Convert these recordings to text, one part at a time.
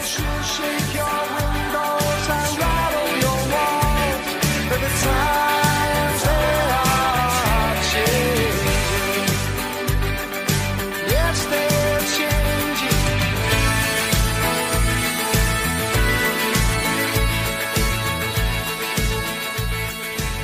she'll shake your windows and rattle your walls. But the times they are changing. Yes, they're changing.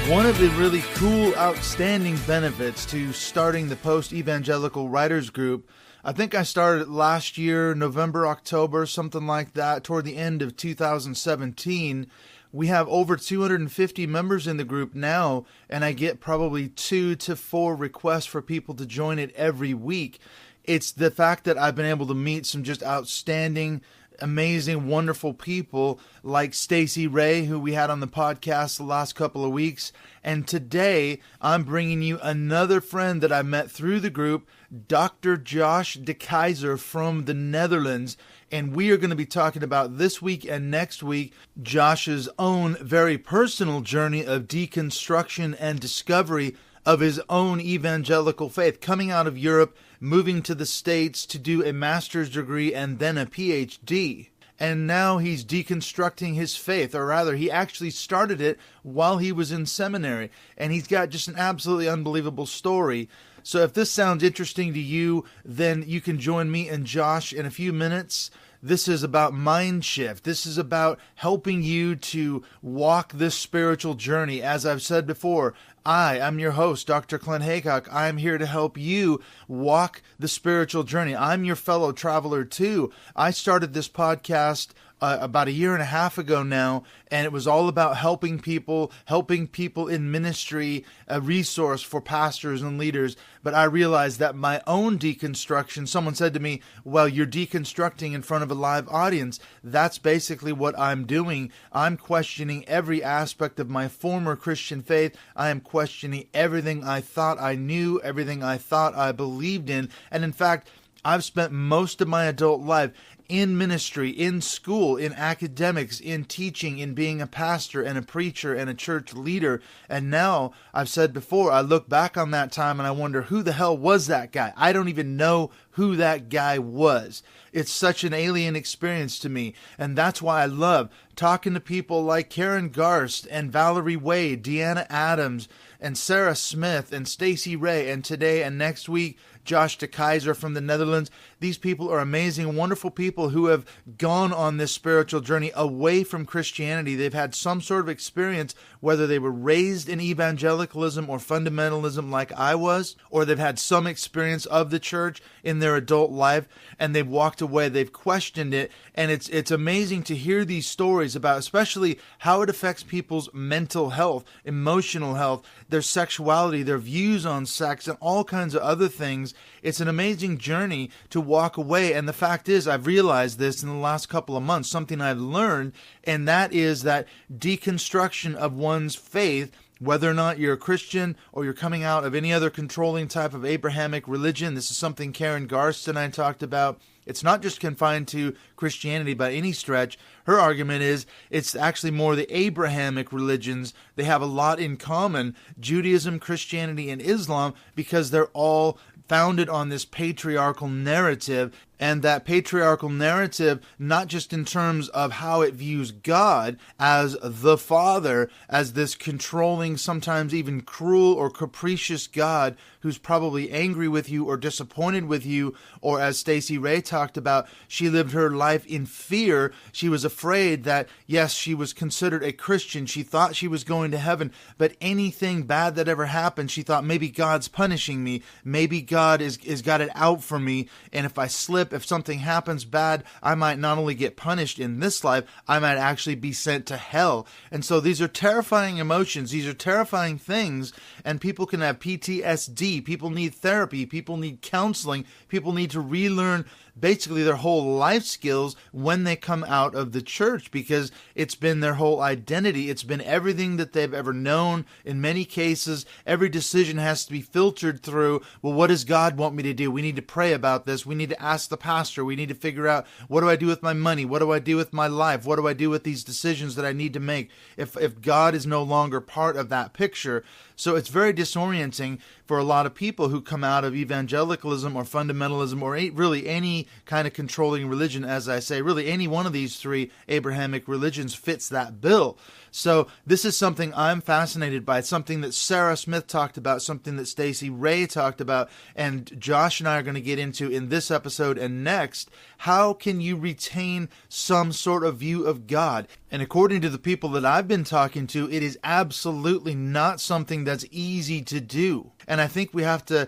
One of the really cool, outstanding benefits to starting the Post-Evangelical Writers Group, I think I started last year, November, October, something like that, toward the end of 2017. We have over 250 members in the group now, and I get probably 2 to 4 requests for people to join it every week. It's the fact that I've been able to meet some just outstanding, amazing, wonderful people like Stacey Ray, who we had on the podcast the last couple of weeks. And today, I'm bringing you another friend that I met through the group, Dr. Josh deKeyzer from the Netherlands. And we are going to be talking about this week and next week Josh's own very personal journey of deconstruction and discovery of his own evangelical faith, coming out of Europe, moving to the States to do a master's degree and then a PhD. And now he's deconstructing his faith, or rather, he actually started it while he was in seminary. And he's got just an absolutely unbelievable story. So if this sounds interesting to you, then you can join me and Josh in a few minutes. This is about MindShift. This is about helping you to walk this spiritual journey. As I've said before, I'm your host, Dr. Clint Haycock. I'm here to help you walk the spiritual journey. I'm your fellow traveler too. I started this podcast about a year and a half ago now, and it was all about helping people in ministry, a resource for pastors and leaders. But I realized that my own deconstruction, someone said to me, well, you're deconstructing in front of a live audience. That's basically what I'm doing. I'm questioning every aspect of my former Christian faith. I am questioning everything I thought I knew, everything I thought I believed in. And in fact, I've spent most of my adult life in ministry, in school, in academics, in teaching, in being a pastor and a preacher and a church leader. And now, I've said before, I look back on that time and I wonder, who the hell was that guy? I don't even know who that guy was. It's such an alien experience to me. And that's why I love talking to people like Karen Garst and Valerie Wade, Deanna Adams, and Sarah Smith and Stacey Ray, and today and next week, Josh deKeyzer from the Netherlands. These people are amazing, wonderful people who have gone on this spiritual journey away from Christianity. They've had some sort of experience, whether they were raised in evangelicalism or fundamentalism like I was, or they've had some experience of the church in their adult life, and they've walked away, they've questioned it, and it's amazing to hear these stories about especially how it affects people's mental health, emotional health, their sexuality, their views on sex, and all kinds of other things. It's an amazing journey to walk away. And the fact is, I've realized this in the last couple of months, something I've learned, and that is that deconstruction of one's faith, whether or not you're a Christian or you're coming out of any other controlling type of Abrahamic religion. This is something Karen Garst and I talked about. It's not just confined to Christianity by any stretch. Her argument is it's actually more the Abrahamic religions. They have a lot in common, Judaism, Christianity, and Islam, because they're all founded on this patriarchal narrative. And that patriarchal narrative, not just in terms of how it views God as the Father, as this controlling, sometimes even cruel or capricious God who's probably angry with you or disappointed with you, or as Stacey Ray talked about, she lived her life in fear. She was afraid that, yes, she was considered a Christian. She thought she was going to heaven, but anything bad that ever happened, she thought maybe God's punishing me. Maybe God is got it out for me, and if I slip, if something happens bad, I might not only get punished in this life, I might actually be sent to hell. And so these are terrifying emotions. These are terrifying things. And people can have PTSD. People need therapy. People need counseling. People need to relearn basically their whole life skills when they come out of the church, because it's been their whole identity. It's been everything that they've ever known. In many cases, every decision has to be filtered through, well, what does God want me to do? We need to pray about this. We need to ask the pastor. We need to figure out, what do I do with my money? What do I do with my life? What do I do with these decisions that I need to make if God is no longer part of that picture? So it's very disorienting for a lot of people who come out of evangelicalism or fundamentalism or really any kind of controlling religion. As I say, really any one of these three Abrahamic religions fits that bill. So this is something I'm fascinated by. It's something that Sarah Smith talked about, something that Stacey Ray talked about, and Josh and I are going to get into in this episode and next. How can you retain some sort of view of God? And according to the people that I've been talking to, it is absolutely not something that's easy to do. And I think we have to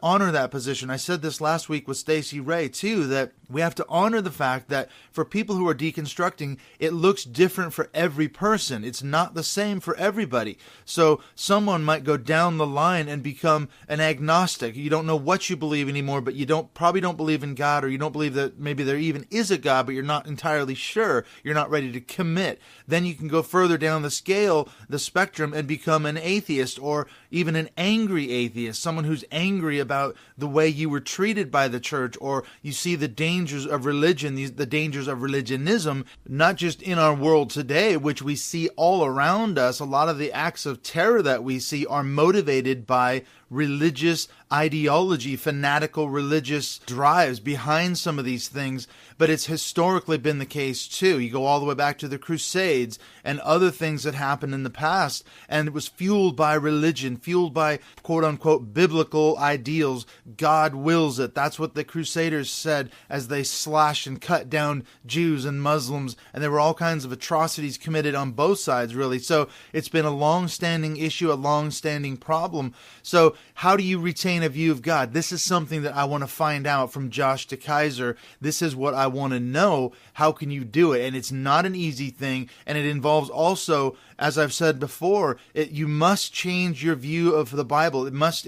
honor that position. I said this last week with Stacey Ray too, that we have to honor the fact that for people who are deconstructing, it looks different for every person. It's not the same for everybody. So someone might go down the line and become an agnostic. You don't know what you believe anymore, but you probably don't believe in God, or you don't believe that maybe there even is a God, but you're not entirely sure. You're not ready to commit. Then you can go further down the scale, the spectrum, and become an atheist, or even an angry atheist, someone who's angry about the way you were treated by the church, or you see the dangers of religion, the dangers of religionism, not just in our world today, which we see all around us. A lot of the acts of terror that we see are motivated by religious ideology, fanatical religious drives behind some of these things, but it's historically been the case too. You go all the way back to the Crusades and other things that happened in the past, and it was fueled by religion, fueled by quote-unquote biblical ideals. God wills it. That's what the Crusaders said as they slashed and cut down Jews and Muslims, and there were all kinds of atrocities committed on both sides, really. So it's been a long-standing issue, a long-standing problem. So how do you retain a view of God? This is something that I want to find out from Josh deKeyzer. This is what I want to know. How can you do it? And it's not an easy thing, and it involves also, as I've said before, you must change your view of the Bible. It must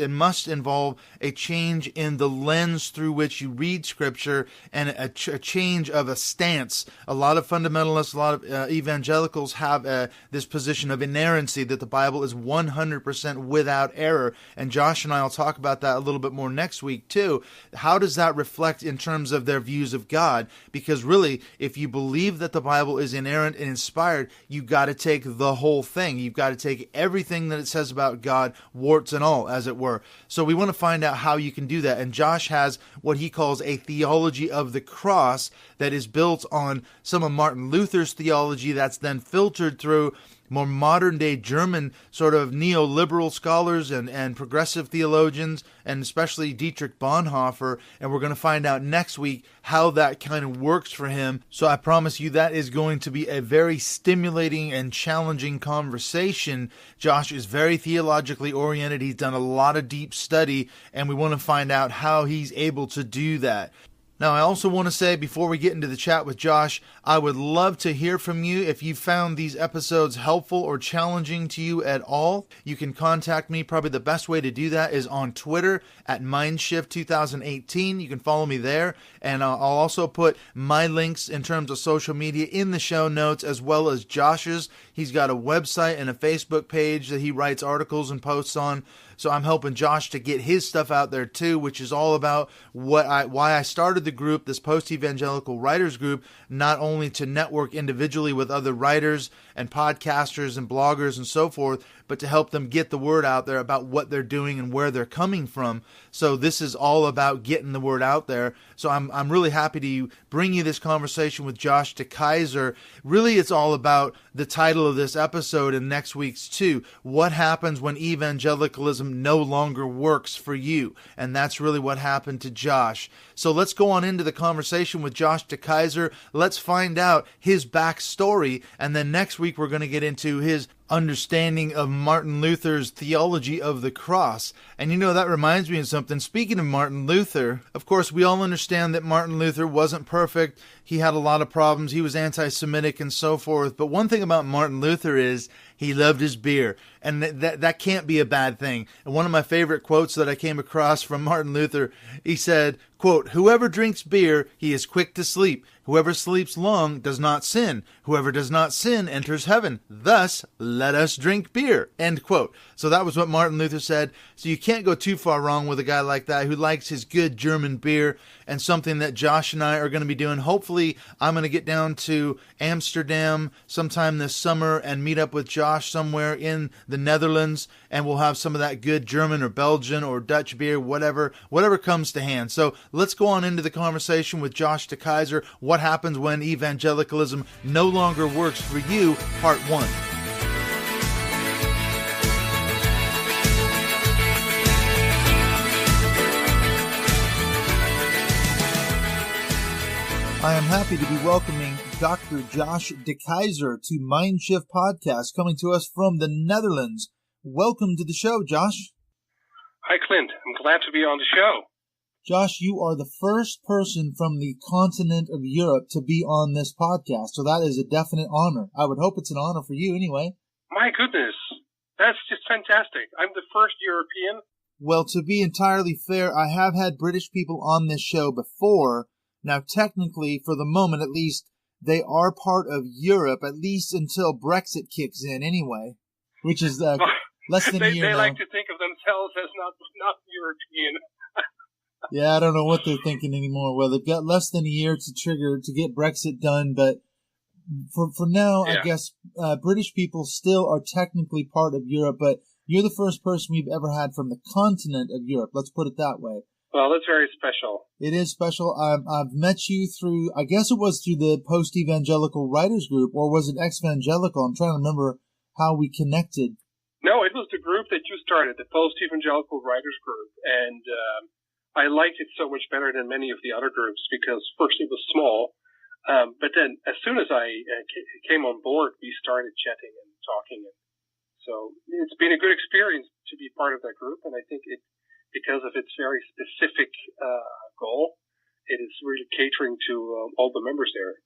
involve a change in the lens through which you read Scripture, and a change of a stance. A lot of fundamentalists, a lot of evangelicals have this position of inerrancy, that the Bible is 100% without error. And Josh and I will talk about that a little bit more next week too. How does that reflect in terms of their views of God? Because really, if you believe that the Bible is inerrant and inspired, you've got to take the whole thing. You've got to take everything that it says about God, warts and all, as it were. So we want to find out how you can do that. And Josh has what he calls a theology of the cross that is built on some of Martin Luther's theology, that's then filtered through more modern-day German sort of neoliberal scholars and progressive theologians, and especially Dietrich Bonhoeffer, and we're going to find out next week how that kind of works for him. So I promise you that is going to be a very stimulating and challenging conversation. Josh is very theologically oriented. He's done a lot of deep study, and we want to find out how he's able to do that. Now, I also want to say, before we get into the chat with Josh, I would love to hear from you. If you found these episodes helpful or challenging to you at all, you can contact me. Probably the best way to do that is on Twitter at MindShift 2018. You can follow me there, and I'll also put my links in terms of social media in the show notes, as well as Josh's. He's got a website and a Facebook page that he writes articles and posts on. So I'm helping Josh to get his stuff out there too, which is all about why I started the group, this post-evangelical writers group, not only to network individually with other writers and podcasters and bloggers and so forth, but to help them get the word out there about what they're doing and where they're coming from. So this is all about getting the word out there. So I'm really happy to bring you this conversation with Josh deKeyzer. Really, it's all about the title of this episode and next week's too. What happens when evangelicalism no longer works for you? And that's really what happened to Josh. So let's go on into the conversation with Josh deKeyzer. Let's find out his backstory, and then next week we're going to get into his understanding of Martin Luther's theology of the cross. And you know, that reminds me of something. Speaking of Martin Luther, of course, we all understand that Martin Luther wasn't perfect. He had a lot of problems. He was anti-Semitic and so forth. But one thing about Martin Luther is he loved his beer. And that can't be a bad thing. And one of my favorite quotes that I came across from Martin Luther, he said, quote, "Whoever drinks beer, he is quick to sleep. Whoever sleeps long does not sin. Whoever does not sin enters heaven. Thus, let us drink beer." End quote. So that was what Martin Luther said. So you can't go too far wrong with a guy like that who likes his good German beer, and something that Josh and I are going to be doing. Hopefully, I'm going to get down to Amsterdam sometime this summer and meet up with Josh Josh somewhere in the Netherlands, and we'll have some of that good German or Belgian or Dutch beer, whatever comes to hand. So let's go on into the conversation with Josh deKeyzer. What happens when evangelicalism no longer works for you, part 1. I am happy to be welcoming Dr. Josh deKeyzer to MindShift podcast, coming to us from the Netherlands. Welcome to the show, Josh. Hi, Clint. I'm glad to be on the show. Josh, you are the first person from the continent of Europe to be on this podcast, so that is a definite honor. I would hope it's an honor for you anyway. My goodness. That's just fantastic. I'm the first European. Well, to be entirely fair, I have had British people on this show before. Now, technically, for the moment at least, they are part of Europe, at least until Brexit kicks in anyway, which is less than a year They now. like to think of themselves as not European. Yeah, I don't know what they're thinking anymore. Well, they've got less than a year to get Brexit done, but for now, yeah. I guess British people still are technically part of Europe, but you're the first person we've ever had from the continent of Europe. Let's put it that way. Well, that's very special. It is special. I've met you through, I guess it was through the post-evangelical writers group, or was it ex-evangelical? I'm trying to remember how we connected. No, it was the group that you started, the post-evangelical writers group. And I liked it so much better than many of the other groups because first it was small. But then as soon as I came on board, we started chatting and talking. And so it's been a good experience to be part of that group. And I think because of its very specific goal, it is really catering to all the members there.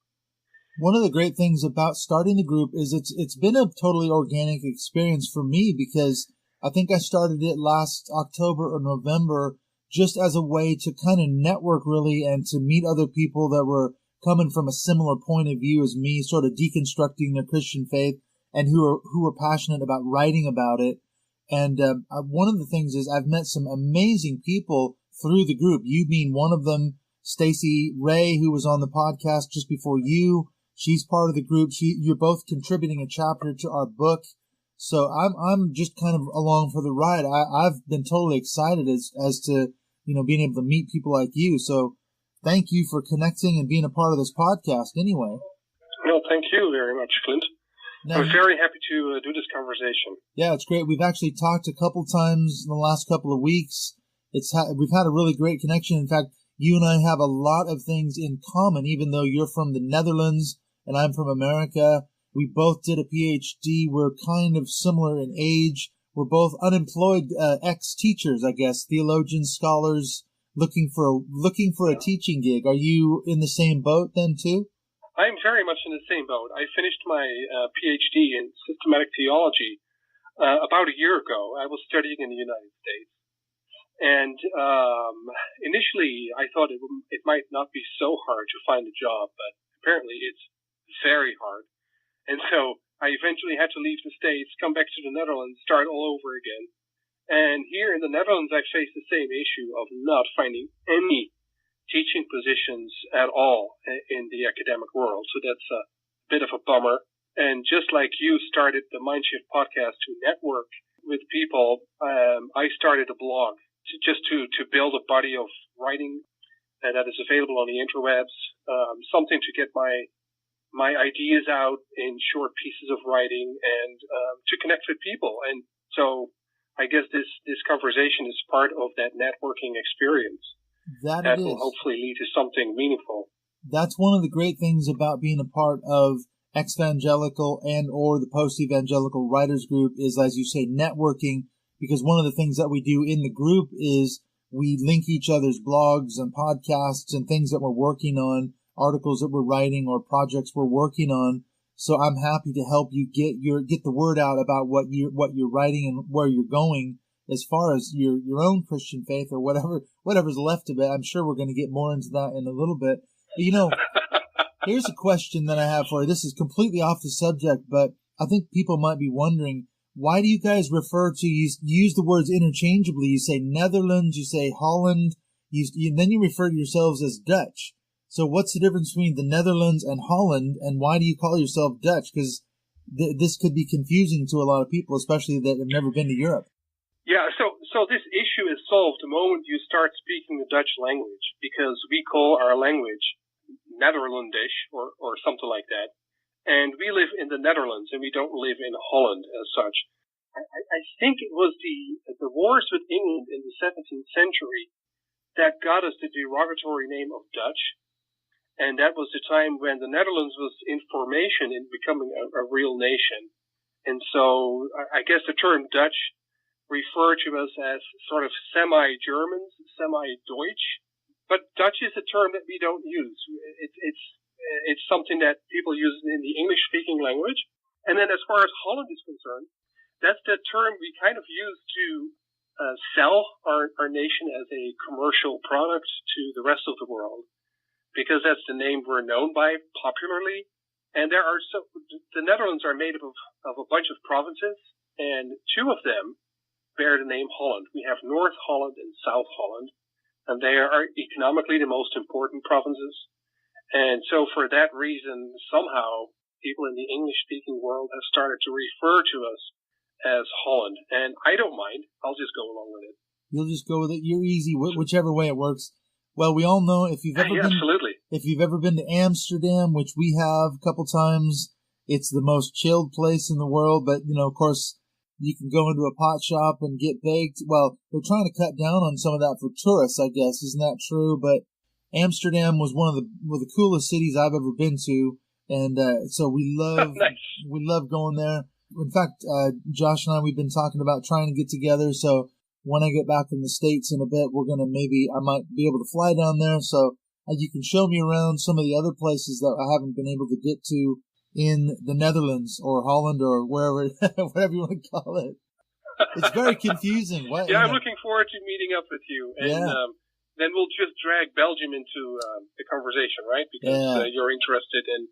One of the great things about starting the group is it's been a totally organic experience for me because I think I started it last October or November just as a way to kind of network really and to meet other people that were coming from a similar point of view as me, sort of deconstructing their Christian faith and who are passionate about writing about it. And one of the things is I've met some amazing people through the group. You being one of them, Stacey Ray, who was on the podcast just before you. She's part of the group. You're both contributing a chapter to our book. So I'm just kind of along for the ride. I've been totally excited as to, being able to meet people like you. So thank you for connecting and being a part of this podcast anyway. Well, thank you very much, Clint. Now, I'm very happy to do this conversation. Yeah, it's great. We've actually talked a couple times in the last couple of weeks. We've had a really great connection. In fact, you and I have a lot of things in common, even though you're from the Netherlands and I'm from America. We both did a PhD. We're kind of similar in age. We're both unemployed ex-teachers, I guess, theologians, scholars, looking for a teaching gig. Are you in the same boat then too? I'm very much in the same boat. I finished my PhD in systematic theology about a year ago. I was studying in the United States. And initially, I thought it might not be so hard to find a job, but apparently it's very hard. And so I eventually had to leave the States, come back to the Netherlands, start all over again. And here in the Netherlands, I faced the same issue of not finding any teaching positions at all in the academic world. So that's a bit of a bummer. And just like you started the MindShift podcast to network with people, I started a blog to build a body of writing that is available on the interwebs, something to get my ideas out in short pieces of writing and to connect with people. And so I guess this conversation is part of that networking experience. That will hopefully lead to something meaningful. That's one of the great things about being a part of ex-evangelical and or the post-evangelical writers group is, as you say, networking, because one of the things that we do in the group is we link each other's blogs and podcasts and things that we're working on, articles that we're writing or projects we're working on. So I'm happy to help you get the word out about what you're writing and where you're going as far as your own Christian faith or whatever's left of it. I'm sure we're going to get more into that in a little bit. But, here's a question that I have for you. This is completely off the subject, but I think people might be wondering, why do you guys refer to, you use the words interchangeably? You say Netherlands, you say Holland, then you refer to yourselves as Dutch. So what's the difference between the Netherlands and Holland, and why do you call yourself Dutch? Because this could be confusing to a lot of people, especially that have never been to Europe. Yeah, so this issue is solved the moment you start speaking the Dutch language, because we call our language Netherlandish or something like that. And we live in the Netherlands, and we don't live in Holland as such. I think it was the wars with England in the 17th century that got us the derogatory name of Dutch. And that was the time when the Netherlands was in formation in becoming a real nation. And so I guess the term Dutch referred to us as sort of semi-Germans, semi-Deutsch. But Dutch is a term that we don't use. It's something that people use in the English-speaking language. And then as far as Holland is concerned, that's the term we kind of use to sell our nation as a commercial product to the rest of the world, because that's the name we're known by popularly. And the Netherlands are made up of a bunch of provinces, and two of them bear the name Holland. We have North Holland and South Holland, and they are economically the most important provinces. And so for that reason, somehow people in the English-speaking world have started to refer to us as Holland. And I don't mind. I'll just go along with it. You'll just go with it. You're easy, whichever way it works. Well, we all know if you've ever been to Amsterdam, which we have a couple times, it's the most chilled place in the world. But, of course, you can go into a pot shop and get baked. Well, they're trying to cut down on some of that for tourists, I guess. Isn't that true? But Amsterdam was one of the coolest cities I've ever been to. And so we love we love going there. In fact, Josh and I, we've been talking about trying to get together. So when I get back from the States in a bit, I might be able to fly down there. So you can show me around some of the other places that I haven't been able to get to in the Netherlands or Holland or wherever, whatever you want to call it. It's very confusing. I'm looking forward to meeting up with you. And then we'll just drag Belgium into the conversation, right? Because you're interested in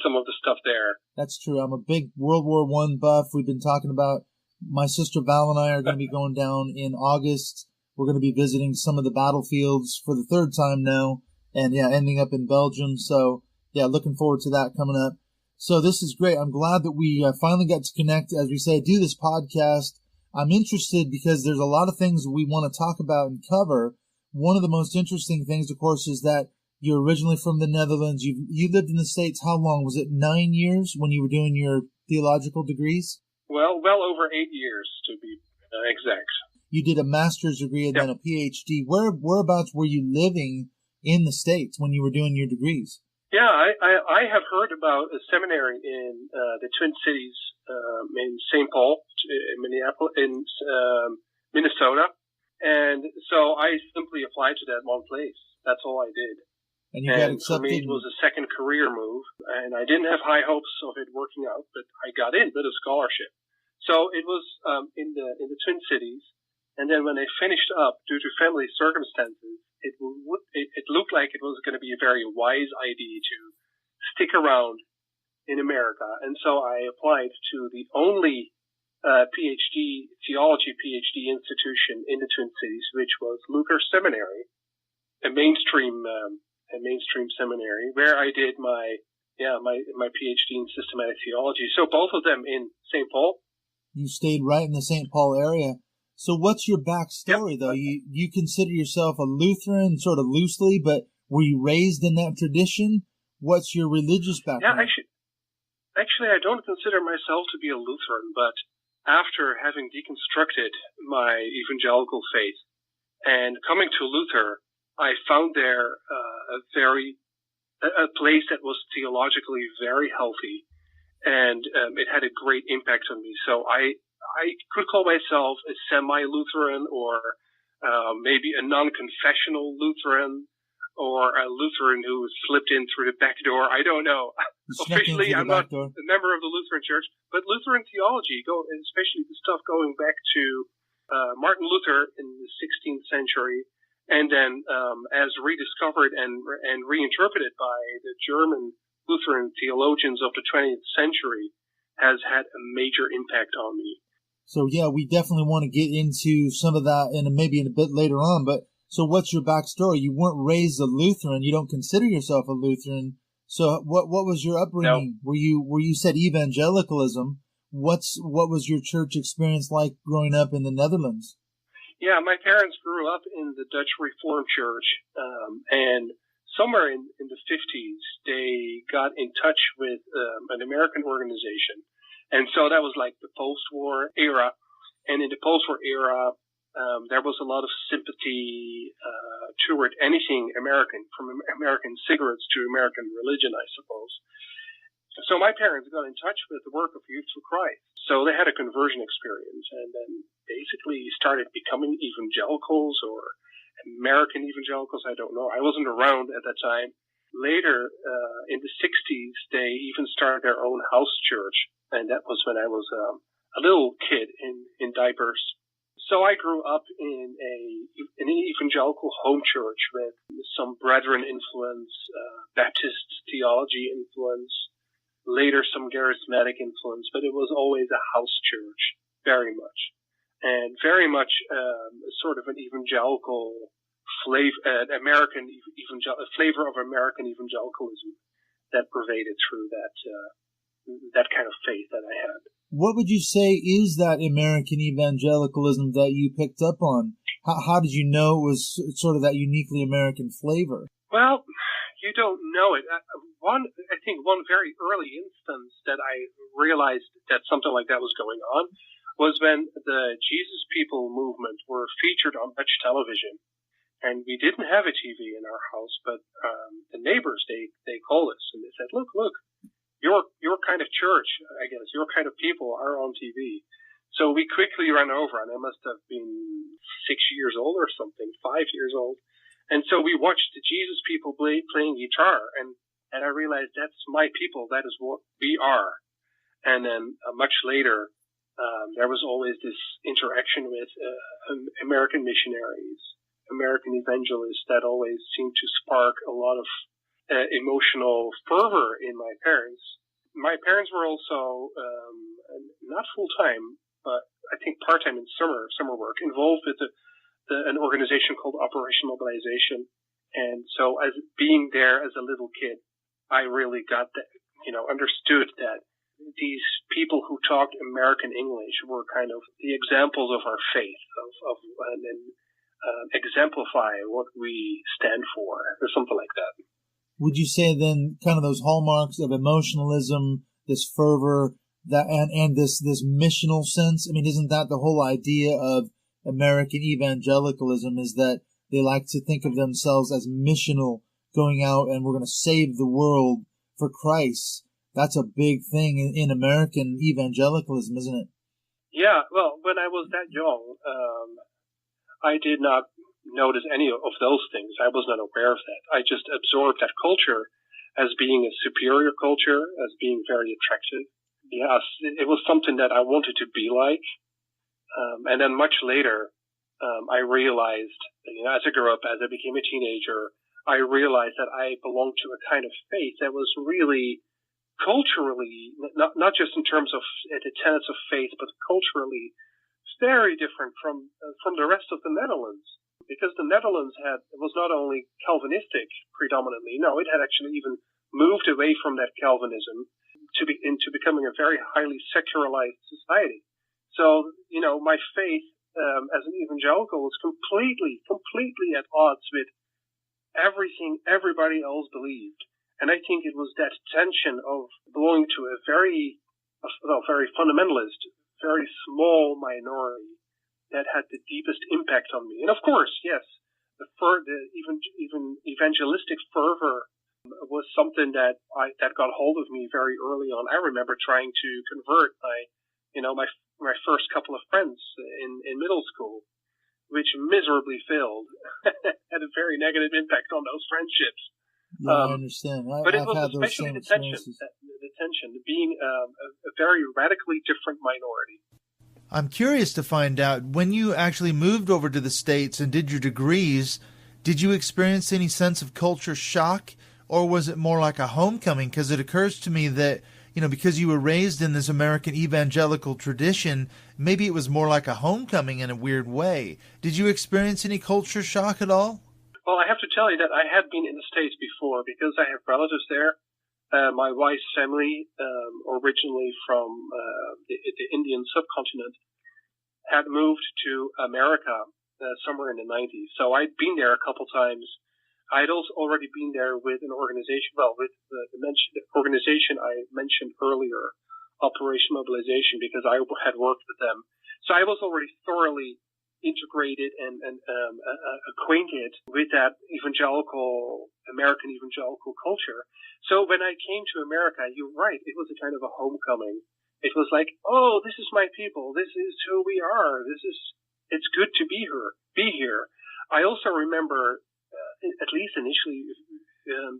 some of the stuff there. That's true. I'm a big World War I buff. We've been talking about, my sister Val and I are going to be going down in August. We're going to be visiting some of the battlefields for the third time now, and ending up in Belgium. So looking forward to that coming up. So this is great. I'm glad that we finally got to connect, as we say, do this podcast. I'm interested because there's a lot of things we want to talk about and cover. One of the most interesting things, of course, is that you're originally from the Netherlands. You lived in the States how long? Was it 9 years when you were doing your theological degrees? Well over 8 years to be exact. You did a master's degree and then a PhD. Whereabouts were you living in the States when you were doing your degrees? Yeah, I have heard about a seminary in the Twin Cities in St. Paul, in Minnesota. And so I simply applied to that one place. That's all I did. And you got accepted? For me, it was a second career move, and I didn't have high hopes of it working out, but I got in with a scholarship. So it was in the Twin Cities, and then when I finished up, due to family circumstances, it looked like it was going to be a very wise idea to stick around in America, and so I applied to the only theology PhD institution in the Twin Cities, which was Luther Seminary, a mainstream seminary, where I did my PhD in systematic theology. So both of them in St. Paul. You stayed right in the St. Paul area. So what's your backstory, though? You consider yourself a Lutheran, sort of loosely, but were you raised in that tradition? What's your religious background? Yeah, actually, I don't consider myself to be a Lutheran, but after having deconstructed my evangelical faith and coming to Luther, I found there a place that was theologically very healthy, and it had a great impact on me. So I could call myself a semi-Lutheran, or maybe a non-confessional Lutheran, or a Lutheran who slipped in through the back door. I don't know. Officially, I'm not a member of the Lutheran Church, but Lutheran theology, especially the stuff going back to Martin Luther in the 16th century, and then as rediscovered and reinterpreted by the German Lutheran theologians of the 20th century, has had a major impact on me. So we definitely want to get into some of that and maybe in a bit later on. But so what's your backstory? You weren't raised a Lutheran. You don't consider yourself a Lutheran. So what was your upbringing? No. Were you said evangelicalism? What was your church experience like growing up in the Netherlands? Yeah, my parents grew up in the Dutch Reformed Church, and somewhere in the 50s, they got in touch with an American organization. And so that was like the post-war era. And in the post-war era, there was a lot of sympathy toward anything American, from American cigarettes to American religion, I suppose. So my parents got in touch with the work of Youth for Christ. So they had a conversion experience and then basically started becoming evangelicals or American evangelicals. I don't know. I wasn't around at that time. Later, in the 60s, they even started their own house church. And that was when I was a little kid in diapers. So I grew up in an evangelical home church with some Brethren influence, Baptist theology influence, later some charismatic influence, but it was always a house church, very much. And very much sort of an evangelical flavor, flavor of American evangelicalism that pervaded through that kind of faith that I had. What would you say is that American evangelicalism that you picked up on? How did you know it was sort of that uniquely American flavor? Well, you don't know it. I think one very early instance that I realized that something like that was going on was when the Jesus People movement were featured on Dutch television. And we didn't have a TV in our house, but the neighbors, they called us and they said, look, your kind of church, I guess, your kind of people are on TV. So we quickly ran over, and I must have been 6 years old or something, 5 years old. And so we watched the Jesus People playing guitar, and I realized that's my people, that is what we are. And then much later, there was always this interaction with American missionaries, American evangelists that always seemed to spark a lot of emotional fervor in my parents. My parents were also not full-time, but I think part-time in summer work, involved with an organization called Operation Mobilization. And so as being there as a little kid, I really got that, understood that these people who talked American English were kind of the examples of our faith, and exemplify what we stand for, or something like that. Would you say then kind of those hallmarks of emotionalism, this fervor, that and this missional sense? I mean, isn't that the whole idea of American evangelicalism, is that they like to think of themselves as missional, going out and we're going to save the world for Christ? That's a big thing in American evangelicalism, isn't it? Yeah, well, when I was that young, I did not notice any of those things. I was not aware of that. I just absorbed that culture as being a superior culture, as being very attractive. Yes, it was something that I wanted to be like. And then much later, I realized, as I grew up, as I became a teenager, I realized that I belonged to a kind of faith that was really culturally, not just in terms of the tenets of faith, but culturally very different from the rest of the Netherlands. Because the Netherlands was not only Calvinistic predominantly, no, it had actually even moved away from that Calvinism into becoming a very highly secularized society. So, my faith as an evangelical was completely at odds with everything everybody else believed. And I think it was that tension of belonging to a very fundamentalist, very small minority that had the deepest impact on me. And of course, yes, even evangelistic fervor was something that got hold of me very early on. I remember trying to convert my first couple of friends in middle school, which miserably failed. Had a very negative impact on those friendships. Yeah, I understand. But it was especially the tension, being a very radically different minority. I'm curious to find out, when you actually moved over to the States and did your degrees, did you experience any sense of culture shock, or was it more like a homecoming? Because it occurs to me that, because you were raised in this American evangelical tradition, maybe it was more like a homecoming in a weird way. Did you experience any culture shock at all? Well, I have to tell you that I had been in the States before because I have relatives there. My wife's family, originally from the Indian subcontinent, had moved to America somewhere in the 90s. So I'd been there a couple times. I'd also already been there with an organization, with the organization I mentioned earlier, Operation Mobilization, because I had worked with them. So I was already thoroughly integrated and acquainted with that American evangelical culture. So when I came to America, you're right, it was a kind of a homecoming. It was like, oh, this is my people. This is who we are. It's good to be here. I also remember, at least initially,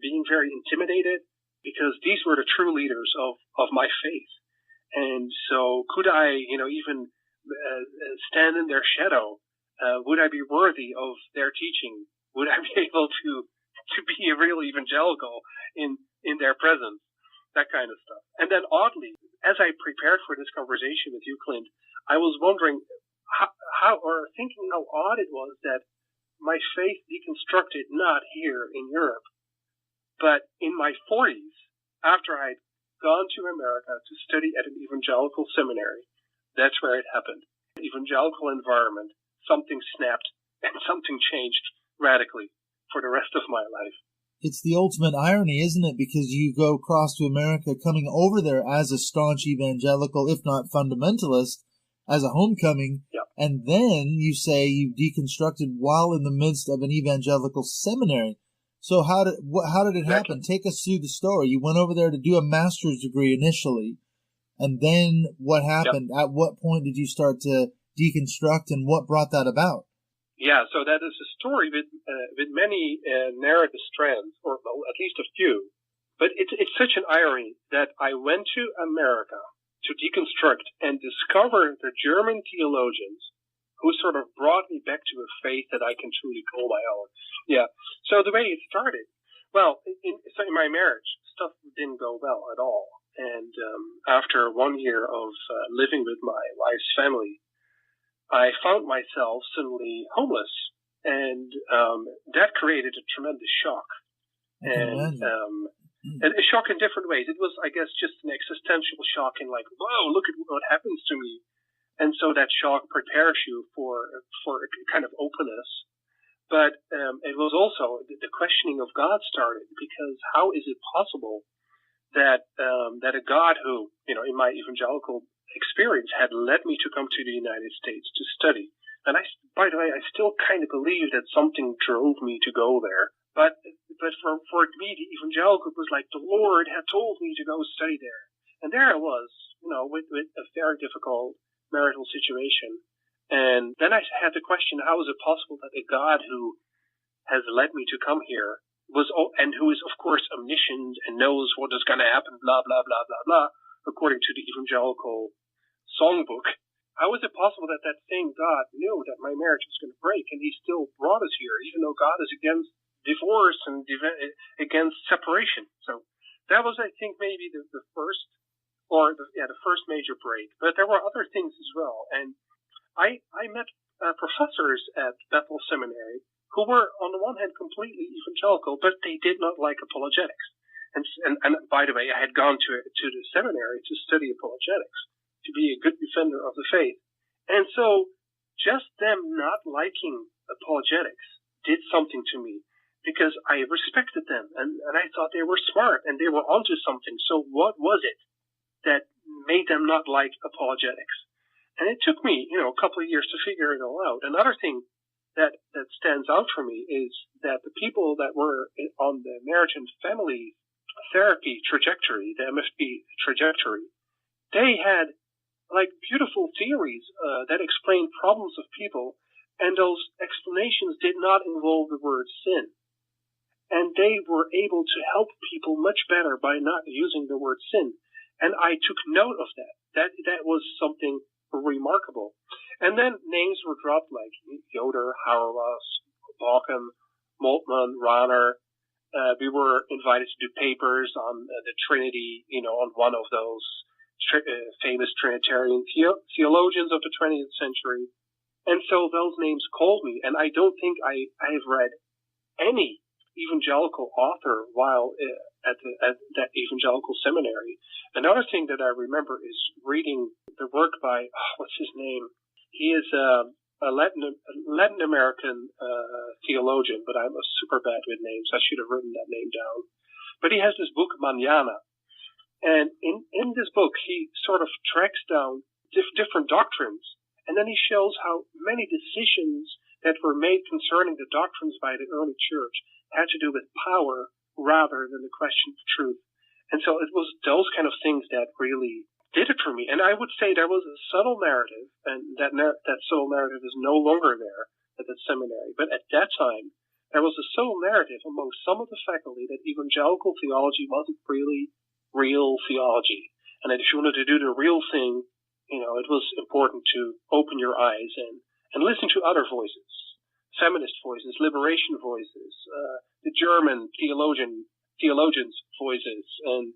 being very intimidated because these were the true leaders of my faith. And so could I, even stand in their shadow? Would I be worthy of their teaching? Would I be able to be a real evangelical in their presence? That kind of stuff. And then oddly, as I prepared for this conversation with you, Clint, I was wondering thinking how odd it was that my faith deconstructed not here in Europe, but in my 40s, after I'd gone to America to study at an evangelical seminary. That's where it happened. Evangelical environment, something snapped and something changed radically for the rest of my life. It's the ultimate irony, isn't it? Because you go across to America coming over there as a staunch evangelical, if not fundamentalist, as a homecoming, and then you say you deconstructed while in the midst of an evangelical seminary. So how did it happen? Take us through the story. You went over there to do a master's degree initially, and then what happened? At what point did you start to deconstruct, and what brought that about? Yeah, so that is a story with many narrative strands, or at least a few. But it's such an irony that I went to America to deconstruct and discover the German theologians who sort of brought me back to a faith that I can truly call my own. Yeah. So the way it started, in my marriage, stuff didn't go well at all. And after 1 year of living with my wife's family, I found myself suddenly homeless, and that created a tremendous shock. And a shock in different ways. It was, I guess, just an existential shock in like, whoa, look at what happens to me. And so that shock prepares you for a kind of openness. But it was also the questioning of God started, because how is it possible that a God who, in my evangelical experience had led me to come to the United States to study. And by the way, I still kind of believe that something drove me to go there. But for me, the evangelical was like the Lord had told me to go study there. And there I was, with a very difficult marital situation. And then I had the question, how is it possible that a God who has led me to come here and who is, of course, omniscient and knows what is going to happen, blah, blah, blah, blah, blah, according to the evangelical songbook, how is it possible that that same God knew that my marriage was going to break, and he still brought us here, even though God is against divorce and against separation? So that was, I think, maybe the first, the first major break. But there were other things as well. And I met professors at Bethel Seminary who were, on the one hand, completely evangelical, but they did not like apologetics. And by the way, I had gone to the seminary to study apologetics, to be a good defender of the faith. And so just them not liking apologetics did something to me, because I respected them and I thought they were smart and they were onto something. So what was it that made them not like apologetics? And it took me, a couple of years to figure it all out. Another thing that stands out for me is that the people that were on the marriage and family therapy trajectory, the MFT trajectory, they had like beautiful theories that explained problems of people, and those explanations did not involve the word sin. And they were able to help people much better by not using the word sin. And I took note of that. That was something remarkable. And then names were dropped like Yoder, Hauerwas, Balkan, Moltmann, Rahner. We were invited to do papers on the Trinity, on one of those famous Trinitarian theologians of the 20th century. And so those names called me, and I don't think I have read any evangelical author while at that evangelical seminary. Another thing that I remember is reading the work by, what's his name? He is a Latin American theologian, but I'm super bad with names. I should have written that name down. But he has this book, Mañana. And in this book, he sort of tracks down different doctrines. And then he shows how many decisions that were made concerning the doctrines by the early church had to do with power rather than the question of truth. And so it was those kind of things that really did it for me. And I would say there was a subtle narrative, and that subtle narrative is no longer there at the seminary. But at that time, there was a subtle narrative among some of the faculty that evangelical theology wasn't really real theology. And that if you wanted to do the real thing, it was important to open your eyes and listen to other voices, feminist voices, liberation voices, the German theologians' voices, and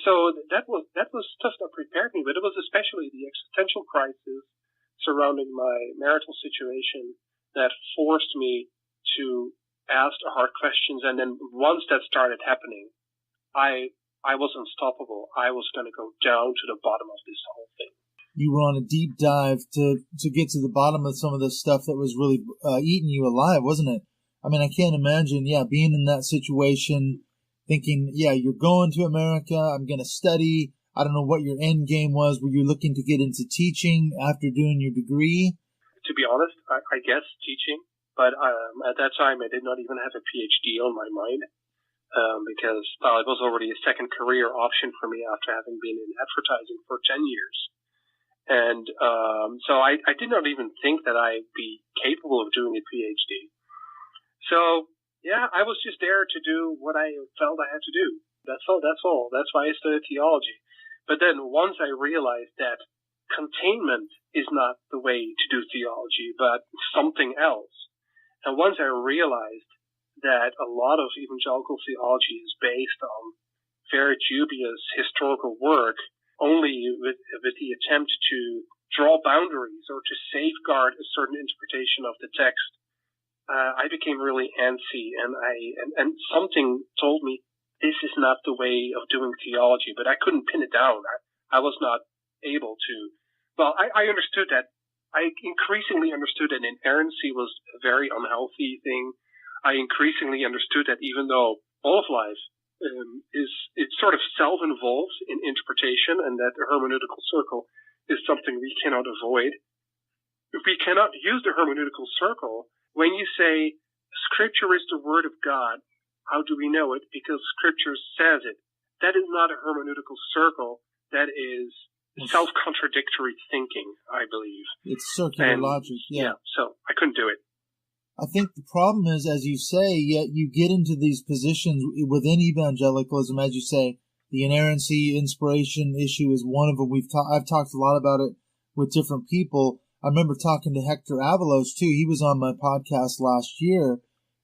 so that was stuff that prepared me. But it was especially the existential crisis surrounding my marital situation that forced me to ask the hard questions. And then once that started happening, I was unstoppable. I was going to go down to the bottom of this whole thing. You were on a deep dive to get to the bottom of some of the stuff that was really eating you alive, wasn't it? I mean, I can't imagine, being in that situation, thinking, you're going to America, I'm going to study. I don't know what your end game was. Were you looking to get into teaching after doing your degree? To be honest, I guess teaching. But at that time, I did not even have a PhD on my mind because it was already a second career option for me after having been in advertising for 10 years. And so I did not even think that I'd be capable of doing a PhD. So, I was just there to do what I felt I had to do. That's all. That's why I studied theology. But then once I realized that containment is not the way to do theology, but something else. And once I realized that a lot of evangelical theology is based on very dubious historical work, only with the attempt to draw boundaries or to safeguard a certain interpretation of the text, I became really antsy, and something told me this is not the way of doing theology, but I couldn't pin it down. I was not able to. Well, I understood that. I increasingly understood that inerrancy was a very unhealthy thing. I increasingly understood that even though all of life it's sort of self-involved in interpretation, and that the hermeneutical circle is something we cannot avoid. We cannot use the hermeneutical circle when you say Scripture is the Word of God. How do we know it? Because Scripture says it. That is not a hermeneutical circle. That is self-contradictory thinking, I believe. It's circular logic. Yeah, so I couldn't do it. I think the problem is, as you say, you get into these positions within evangelicalism, as you say, the inerrancy, inspiration issue is one of them. I've talked a lot about it with different people. I remember talking to Hector Avalos too. He was on my podcast last year,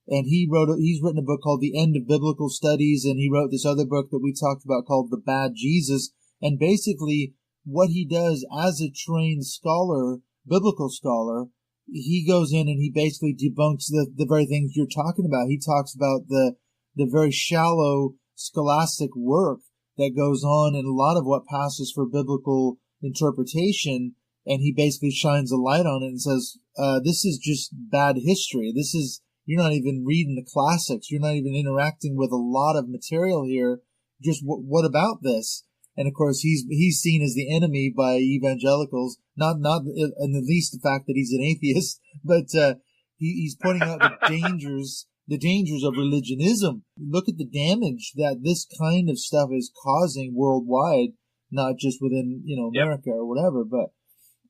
and he's written a book called The End of Biblical Studies, and he wrote this other book that we talked about called The Bad Jesus. And basically, what he does as a trained scholar, biblical scholar, he goes in and he basically debunks the very things you're talking about. He talks about the very shallow scholastic work that goes on in a lot of what passes for biblical interpretation, and he basically shines a light on it and says, this is just bad history. You're not even reading the classics. You're not even interacting with a lot of material here. Just what about this? And of course, he's seen as the enemy by evangelicals, not in the least the fact that he's an atheist, but he's pointing out the dangers of religionism. Look at the damage that this kind of stuff is causing worldwide, not just within America or whatever. But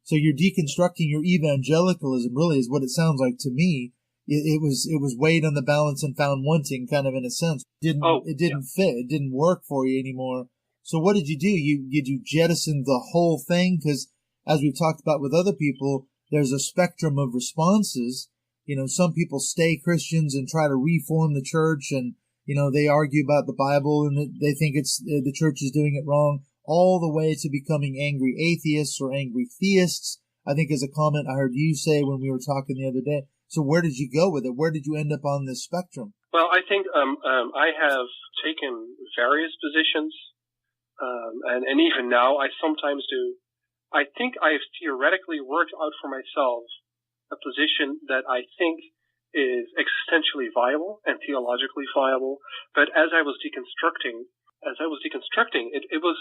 so you're deconstructing your evangelicalism, really, is what it sounds like to me. It was weighed on the balance and found wanting, kind of in a sense. It didn't fit. It didn't work for you anymore. So what did you do? You jettison the whole thing? Because as we've talked about with other people, there's a spectrum of responses. Some people stay Christians and try to reform the church, and they argue about the Bible and they think the church is doing it wrong, all the way to becoming angry atheists or angry theists. I think is a comment I heard you say when we were talking the other day. So where did you go with it? Where did you end up on this spectrum? Well, I think I have taken various positions, and even now I sometimes do. I think I've theoretically worked out for myself a position that I think is existentially viable and theologically viable. But as I was deconstructing, it was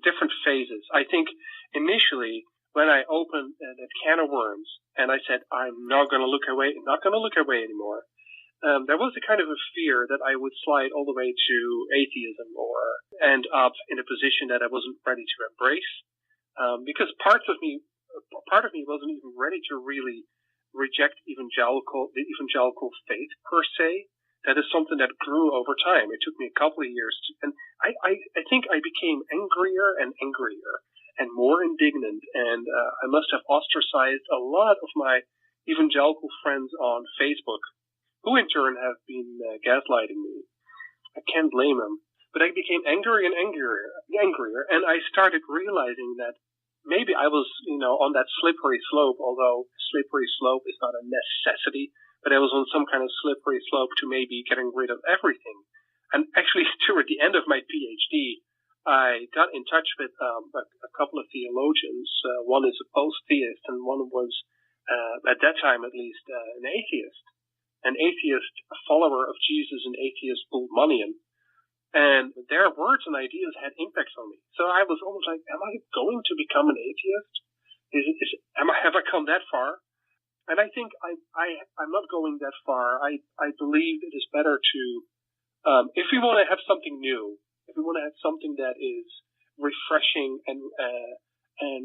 different phases. I think initially when I opened that can of worms and I said, I'm not going to look away anymore, there was a kind of a fear that I would slide all the way to atheism or end up in a position that I wasn't ready to embrace. Because part of me wasn't even ready to really reject the evangelical faith per se. That is something that grew over time. It took me a couple of years and I think I became angrier and angrier and more indignant, and I must have ostracized a lot of my evangelical friends on Facebook, who in turn have been gaslighting me. I can't blame them. But I became angrier and angrier, and I started realizing that maybe I was, on that slippery slope, although slippery slope is not a necessity, but I was on some kind of slippery slope to maybe getting rid of everything. And actually, toward the end of my PhD, I got in touch with a couple of theologians. One is a post-theist, and one was, at that time at least, an atheist. An atheist, a follower of Jesus, an atheist Bullmanian. And their words and ideas had impacts on me. So I was almost like, am I going to become an atheist? Have I come that far? And I think I'm not going that far. I believe it is better to, if we want to have something new, if we want to have something that is refreshing and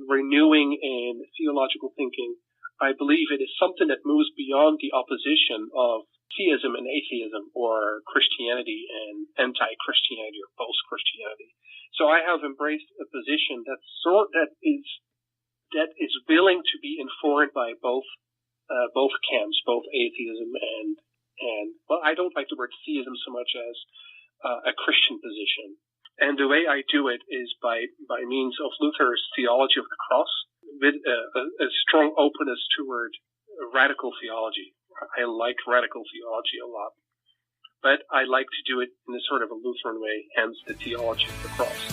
renewing in theological thinking, I believe it is something that moves beyond the opposition of theism and atheism, or Christianity and anti-Christianity, or post-Christianity. So I have embraced a position that is willing to be informed by both camps, both atheism and well, I don't like the word theism so much as a Christian position. And the way I do it is by means of Luther's theology of the cross, with a strong openness toward radical theology. I like radical theology a lot, but I like to do it in a sort of a Lutheran way, hence the theology of the cross.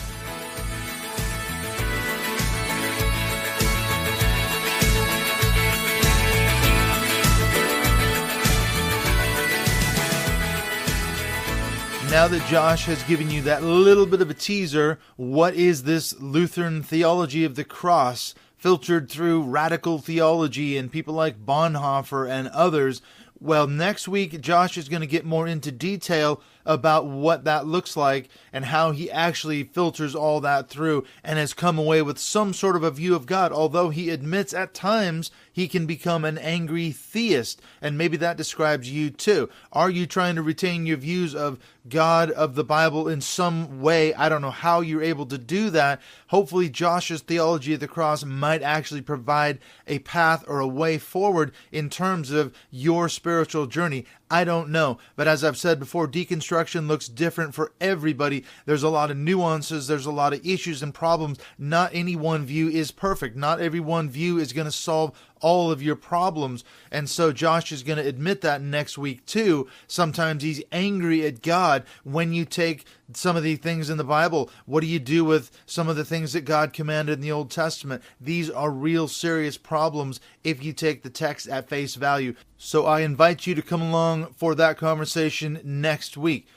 Now that Josh has given you that little bit of a teaser, what is this Lutheran theology of the cross, filtered through radical theology and people like Bonhoeffer and others? Well, next week, Josh is going to get more into detail about what that looks like and how he actually filters all that through and has come away with some sort of a view of God, although he admits at times he can become an angry theist, and maybe that describes you too. Are you trying to retain your views of God, of the Bible in some way? I don't know how you're able to do that. Hopefully Josh's theology of the cross might actually provide a path or a way forward in terms of your spiritual journey. I don't know, but as I've said before, deconstruction looks different for everybody. There's a lot of nuances, there's a lot of issues and problems. Not any one view is perfect. Not every one view is going to solve all of your problems. And so Josh is going to admit that next week too. Sometimes he's angry at God when you take some of the things in the Bible. What do you do with some of the things that God commanded in the Old Testament? These are real serious problems if you take the text at face value. So I invite you to come along for that conversation next week.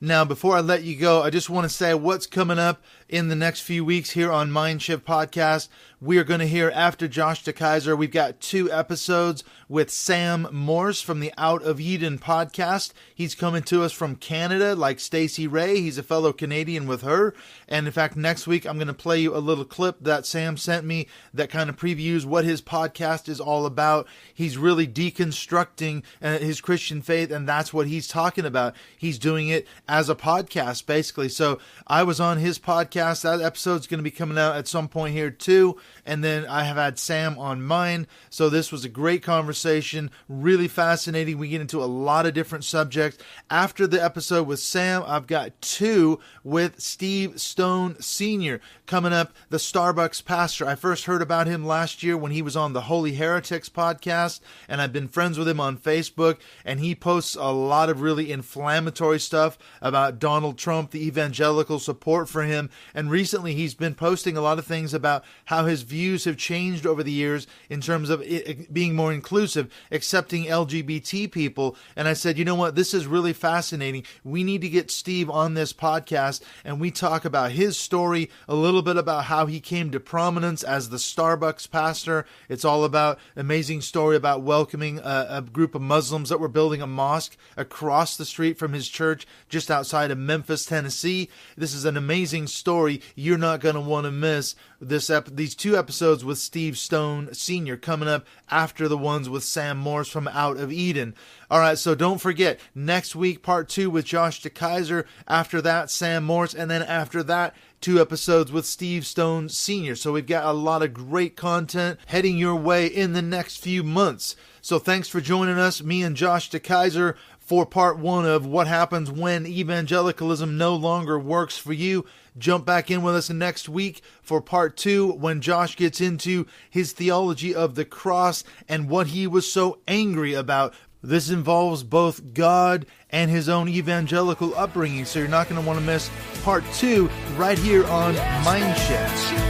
Now, before I let you go, I just want to say what's coming up in the next few weeks here on MindShift Podcast. We are going to hear after Josh deKeyzer. We've got 2 episodes with Sam Morse from the Out of Eden podcast. He's coming to us from Canada, like Stacey Ray. He's a fellow Canadian with her. And in fact, next week, I'm going to play you a little clip that Sam sent me that kind of previews what his podcast is all about. He's really deconstructing his Christian faith, and that's what he's talking about. He's doing it as a podcast, basically. So I was on his podcast podcast. That episode's going to be coming out at some point here too. And then I have had Sam on mine. So this was a great conversation, really fascinating. We get into a lot of different subjects. After the episode with Sam, I've got 2 with Steve Stone Sr. coming up, the Starbucks pastor. I first heard about him last year when he was on the Holy Heretics podcast, and I've been friends with him on Facebook, and he posts a lot of really inflammatory stuff about Donald Trump, the evangelical support for him, and recently he's been posting a lot of things about how his views have changed over the years in terms of it being more inclusive, accepting LGBT people, and I said, you know what, this is really fascinating. We need to get Steve on this podcast, and we talk about his story, a little bit about how he came to prominence as the Starbucks pastor. It's all about an amazing story about welcoming a group of Muslims that were building a mosque across the street from his church just outside of Memphis, Tennessee. This is an amazing story. You're not going to want to miss these 2 episodes with Steve Stone Sr. coming up after the ones with Sam Morse from Out of Eden. All right, so don't forget, next week, part 2 with Josh deKeyzer. After that, Sam Morse. And then after that, 2 episodes with Steve Stone Sr. So we've got a lot of great content heading your way in the next few months. So thanks for joining us, me and Josh deKeyzer, for part 1 of What Happens When Evangelicalism No Longer Works for You. Jump back in with us next week for part 2 when Josh gets into his theology of the cross and what he was so angry about. This involves both God and his own evangelical upbringing, so you're not going to want to miss part 2 right here on MindShift.